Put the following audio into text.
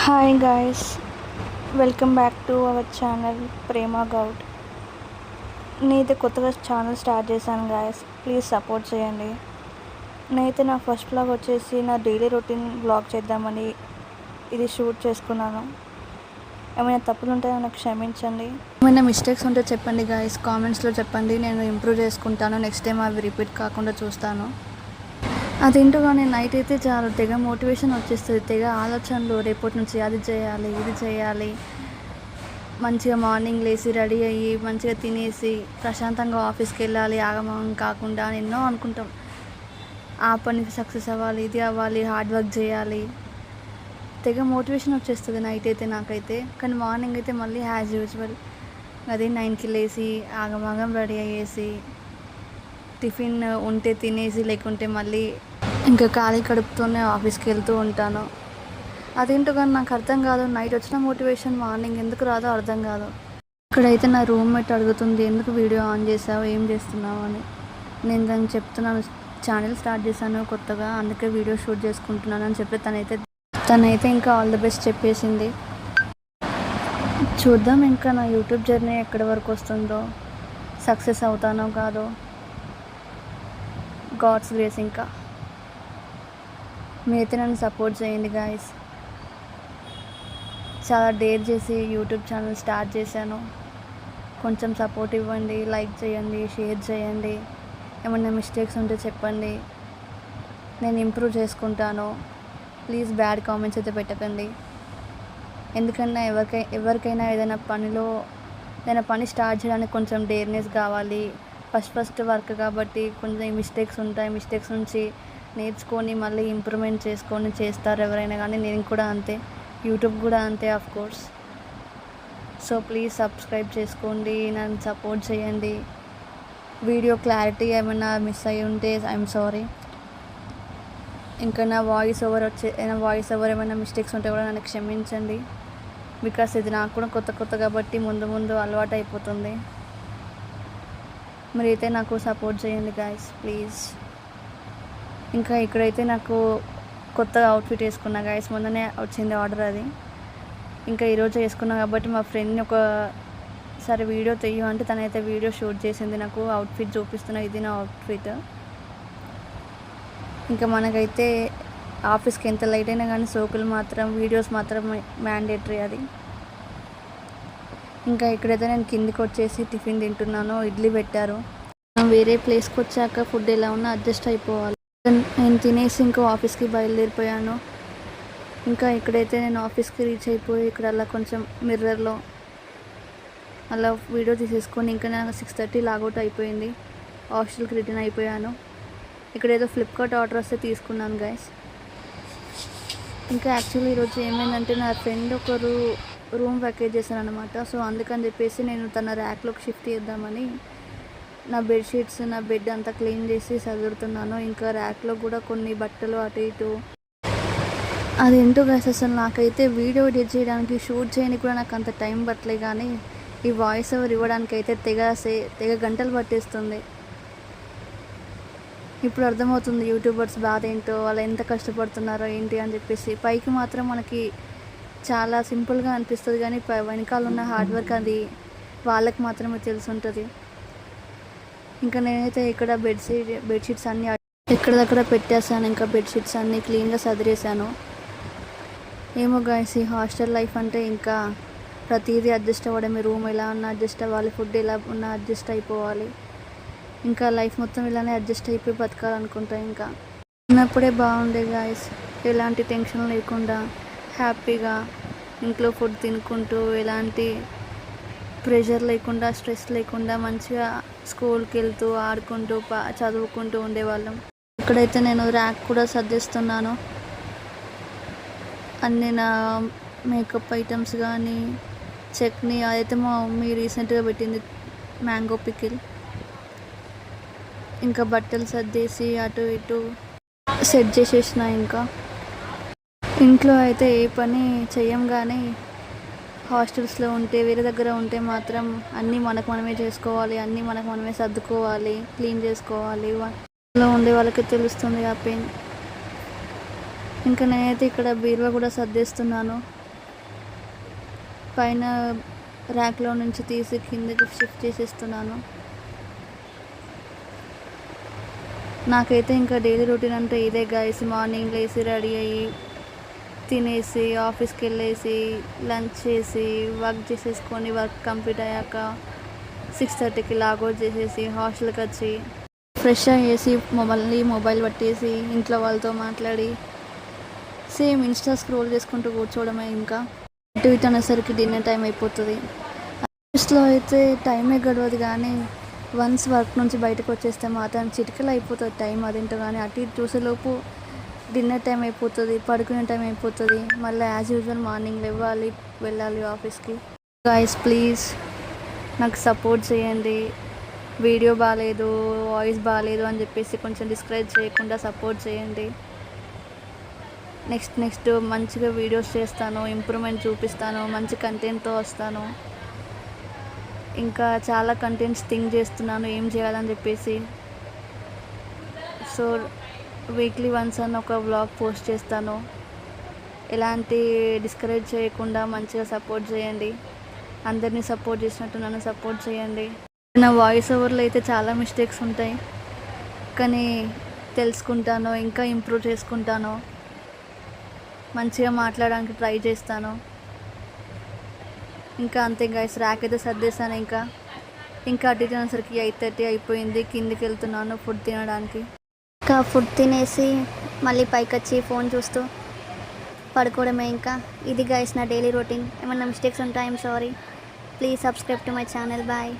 Hi guys, welcome back to our channel Prema Goud. నేనైతే కొత్తగా channel start చేశాను గాయస్, ప్లీజ్ సపోర్ట్ చేయండి. నేనైతే నా ఫస్ట్ వ్లాగ్ వచ్చేసి నా డైలీ రొటీన్ వ్లాగ్ చేద్దామని ఇది షూట్ చేసుకున్నాను. ఏమైనా తప్పులు ఉంటాయో నాకు క్షమించండి. ఏమైనా మిస్టేక్స్ ఉంటే చెప్పండి గాయస్, కామెంట్స్లో చెప్పండి. నేను ఇంప్రూవ్ చేసుకుంటాను. నెక్స్ట్ టైం అవి రిపీట్ కాకుండా చూస్తాను. అదేంటో కానీ నైట్ అయితే చాలా తెగ మోటివేషన్ వచ్చేస్తుంది, తెగ ఆలోచనలు. రేపటి నుంచి అది చేయాలి, ఇది చేయాలి, మంచిగా మార్నింగ్ లేచి రెడీ అయ్యి మంచిగా తినేసి ప్రశాంతంగా ఆఫీస్కి వెళ్ళాలి, ఆగమనం కాకుండా అని ఎన్నో అనుకుంటాం. ఆ పని సక్సెస్ అవ్వాలి, ఇది అవ్వాలి, హార్డ్ వర్క్ చేయాలి, తెగ మోటివేషన్ వచ్చేస్తుంది నైట్ అయితే నాకైతే. కానీ మార్నింగ్ అయితే మళ్ళీ యాజ్ యూజువల్ అదే 9కి లేచి ఆగమాగం రెడీ అయ్యేసి టిఫిన్ ఉంటే తినేసి, లేకుంటే మళ్ళీ ఇంకా ఖాళీ కడుపుతోనే ఆఫీస్కి వెళ్తూ ఉంటాను. అదేంటో కానీ నాకు అర్థం కాదు, నైట్ వచ్చిన మోటివేషన్ మార్నింగ్ ఎందుకు రాదో అర్థం కాదు. ఇక్కడైతే నా రూమ్మేట్ అడుగుతుంది, ఎందుకు వీడియో ఆన్ చేసావు, ఏం చేస్తున్నావు అని. నేను దాన్ని చెప్తున్నాను, ఛానల్ స్టార్ట్ చేశాను కొత్తగా, అందుకే వీడియో షూట్ చేసుకుంటున్నాను అని చెప్పి తనైతే ఇంకా ఆల్ ది బెస్ట్ చెప్పేసింది. చూద్దాం ఇంకా నా యూట్యూబ్ జర్నీ ఎక్కడి వరకు వస్తుందో, సక్సెస్ అవుతానో కాదో, గాడ్స్ గ్రేస్. ఇంకా మీరైతే నన్ను సపోర్ట్ చేయండి గాయస్. చాలా డేర్ చేసి యూట్యూబ్ ఛానల్ స్టార్ట్ చేశాను. కొంచెం సపోర్ట్ ఇవ్వండి, లైక్ చేయండి, షేర్ చేయండి. ఏమన్నా మిస్టేక్స్ ఉంటే చెప్పండి, నేను ఇంప్రూవ్ చేసుకుంటాను. ప్లీజ్ బ్యాడ్ కామెంట్స్ అయితే పెట్టకండి. ఎందుకన్నా ఎవరికైనా ఏదైనా పని స్టార్ట్ చేయడానికి కొంచెం డేర్నెస్ కావాలి. ఫస్ట్ వర్క్ కాబట్టి కొంచెం మిస్టేక్స్ ఉంటాయి. మిస్టేక్స్ నుంచి నేర్చుకొని మళ్ళీ ఇంప్రూవ్మెంట్ చేసుకొని చేస్తారు ఎవరైనా, కానీ నేను కూడా అంతే, యూట్యూబ్ కూడా అంతే of course. So please subscribe చేసుకోండి, నన్ను సపోర్ట్ చేయండి. వీడియో క్లారిటీ ఏమైనా మిస్ అయ్యి ఉంటే ఐఎమ్ సారీ. ఇంకా నా వాయిస్ ఓవర్ ఏమైనా మిస్టేక్స్ ఉంటే కూడా నన్ను క్షమించండి. బికాస్ ఇది నాకు కూడా కొత్త కాబట్టి ముందు అలవాటు అయిపోతుంది. మీరైతే నాకు సపోర్ట్ చేయండి గాయస్, ప్లీజ్. ఇంకా ఇక్కడైతే నాకు కొత్తగా అవుట్ఫిట్ వేసుకున్నా గాయస్, మొన్ననే వచ్చింది ఆర్డర్ అది. ఇంకా ఈరోజు వేసుకున్నా కాబట్టి మా ఫ్రెండ్ని ఒకసారి వీడియో తీయు అంటే తనైతే వీడియో షూట్ చేసింది, నాకు అవుట్ఫిట్ చూపిస్తున్నా, ఇది నా అవుట్ఫిట్. ఇంకా మనకైతే ఆఫీస్కి ఎంత లేట్ అయినా కానీ వీడియోస్ మాత్రం మ్యాండేటరీ అది. ఇంకా ఇక్కడైతే నేను కిందికి వచ్చేసి టిఫిన్ తింటున్నాను. ఇడ్లీ పెట్టారు. వేరే ప్లేస్కి వచ్చాక ఫుడ్ ఎలా ఉన్నా అడ్జస్ట్ అయిపోవాలి. నేను తినేసి ఇంకో ఆఫీస్కి బయలుదేరిపోయాను. ఇంకా ఇక్కడైతే నేను ఆఫీస్కి రీచ్ అయిపోయి ఇక్కడ అలా కొంచెం మిర్రర్లో అలా వీడియో తీసేసుకొని ఇంకా నాకు 6:30 లాగౌట్ అయిపోయింది. హాస్టల్కి రిటర్న్ అయిపోయాను. ఇక్కడేదో ఫ్లిప్కార్ట్ ఆర్డర్ వస్తే తీసుకున్నాను గైస్. ఇంకా యాక్చువల్లీ ఈరోజు ఏమైందంటే నా ఫ్రెండ్ ఒకరు రూమ్ వెకేట్ చేశాను అనమాట. సో అందుకని చెప్పేసి నేను తన ర్యాక్లోకి షిఫ్ట్ చేద్దామని నా బెడ్షీట్స్, నా బెడ్ అంతా క్లీన్ చేసి సదురుతున్నాను. ఇంకా ర్యాక్లో కూడా కొన్ని బట్టలు అటు ఇటు. అదేంటో గైస్, అసలు నాకైతే వీడియో ఎడిట్ చేయడానికి, షూట్ చేయడానికి కూడా నాకు అంత టైం పట్టలే, కానీ ఈ వాయిస్ ఓవర్ ఇవ్వడానికి అయితే తెగ గంటలు పట్టేస్తుంది. ఇప్పుడు అర్థమవుతుంది యూట్యూబర్స్ బాధ ఏంటో, వాళ్ళు ఎంత కష్టపడుతున్నారో ఏంటి అని చెప్పేసి. పైకి మాత్రం మనకి చాలా సింపుల్గా అనిపిస్తుంది, కానీ వెనకాల ఉన్న హార్డ్ వర్క్ అది వాళ్ళకి మాత్రమే తెలిసి ఉంటుంది. ఇంకా నేనైతే ఇక్కడ బెడ్షీట్స్ అన్నీ ఎక్కడిదక్కడ పెట్టేశాను. ఇంకా బెడ్షీట్స్ అన్నీ క్లీన్గా సదిరేసాను. ఏమో గాయస్, ఈ హాస్టల్ లైఫ్ అంటే ఇంకా ప్రతిదీ అడ్జస్ట్ అవ్వడమే. రూమ్ ఎలా ఉన్నా అడ్జస్ట్ అవ్వాలి, ఫుడ్ ఎలా ఉన్నా అడ్జస్ట్ అయిపోవాలి. ఇంకా లైఫ్ మొత్తం ఇలానే అడ్జస్ట్ అయిపోయి బతకాలనుకుంటా. ఇంకా ఉన్నప్పుడే బాగుండే గాయస్, ఎలాంటి టెన్షన్ లేకుండా హ్యాపీగా ఇంట్లో ఫుడ్ తినుకుంటూ, ఎలాంటి ప్రెషర్ లేకుండా, స్ట్రెస్ లేకుండా మంచిగా స్కూల్కి వెళ్తూ ఆడుకుంటూ చదువుకుంటూ ఉండేవాళ్ళం. ఇక్కడైతే నేను ర్యాక్ కూడా సర్దిస్తున్నాను. అన్నీ నా మేకప్ ఐటమ్స్ కానీ, చట్నీ అదైతే మా మమ్మీ రీసెంట్గా పెట్టింది, మ్యాంగో పికిల్. ఇంకా బట్టలు సర్దేసి అటు ఇటు సెట్ చేసేసిన. ఇంకా ఇంట్లో అయితే ఏ పని చెయ్యం, కానీ హాస్టల్స్లో ఉంటే, వేరే దగ్గర ఉంటే మాత్రం అన్నీ మనమే చేసుకోవాలి, అన్నీ మనమే సర్దుకోవాలి, క్లీన్ చేసుకోవాలి. లో ఉండే వాళ్ళకి తెలుస్తుంది ఆ పెయిన్. ఇంకా నేనైతే ఇక్కడ బీరువా కూడా సర్దేస్తున్నాను. పైన ర్యాక్లో నుంచి తీసి కిందకి షిఫ్ట్ చేసేస్తున్నాను. నాకైతే ఇంకా డైలీ రొటీన్ అంటే ఇదే గైస్. మార్నింగ్ లేసి రెడీ అయ్యి తినేసి ఆఫీస్కి వెళ్ళేసి లంచ్ చేసి వర్క్ చేసేసుకొని వర్క్ కంప్లీట్ అయ్యాక 6:30కి లాగౌట్ చేసేసి హాస్టల్కి వచ్చి ఫ్రెష్ అయ్యేసి మళ్ళీ మొబైల్ పట్టేసి ఇంట్లో వాళ్ళతో మాట్లాడి సేమ్ ఇన్స్టా స్క్రోల్ చేసుకుంటూ కూర్చోవడమే. ఇంకా అటు ఇటు అనేసరికి డిన్నర్ టైం అయిపోతుంది. ఆఫీస్లో అయితే టైమే గడవదు, కానీ వన్స్ వర్క్ నుంచి బయటకు వచ్చేస్తే మాత్రం చిటికలు అయిపోతుంది టైం. అదేంటో కానీ అటు ఇటు చూసేలోపు డిన్నర్ టైం అయిపోతుంది, పడుకునే టైం అయిపోతుంది. మళ్ళీ యాజ్ యూజువల్ మార్నింగ్ లేవాలి, వెళ్ళాలి ఆఫీస్కి. గైస్ ప్లీజ్ నాకు సపోర్ట్ చేయండి. వీడియో బాగాలేదు, వాయిస్ బాగాలేదు అని చెప్పేసి కొంచెం డిస్కరేజ్ చేయకుండా సపోర్ట్ చేయండి. నెక్స్ట్ మంచిగా వీడియోస్ చేస్తాను, ఇంప్రూవ్మెంట్ చూపిస్తాను, మంచి కంటెంట్తో వస్తాను. ఇంకా చాలా కంటెంట్స్ థింక్ చేస్తున్నాను ఏం చేయాలని చెప్పేసి. సో వీక్లీ వన్స్ అని ఒక వ్లాగ్ పోస్ట్ చేస్తాను. ఎలాంటి డిస్కరేజ్ చేయకుండా మంచిగా సపోర్ట్ చేయండి. అందరినీ సపోర్ట్ చేసినట్టు నన్ను సపోర్ట్ చేయండి. నా వాయిస్ ఓవర్లో అయితే చాలా మిస్టేక్స్ ఉంటాయి, కానీ తెలుసుకుంటాను, ఇంకా ఇంప్రూవ్ చేసుకుంటాను, మంచిగా మాట్లాడడానికి ట్రై చేస్తాను. ఇంకా అంతే గైస్, ర్యాక్ అయితే సర్దేశాను. ఇంకా అటు తినేసరికి 8:30 అయిపోయింది. కిందికి వెళ్తున్నాను ఫుడ్ తినడానికి. ఇంకా ఫుడ్ తినేసి మళ్ళీ పైకి వచ్చి ఫోన్ చూస్తూ పడుకోవడమే. ఇంకా ఇది గైస్ నా డైలీ రొటీన్. ఏమన్నా మిస్టేక్స్ ఉంటాయి, I'm sorry. Please subscribe to my channel. Bye.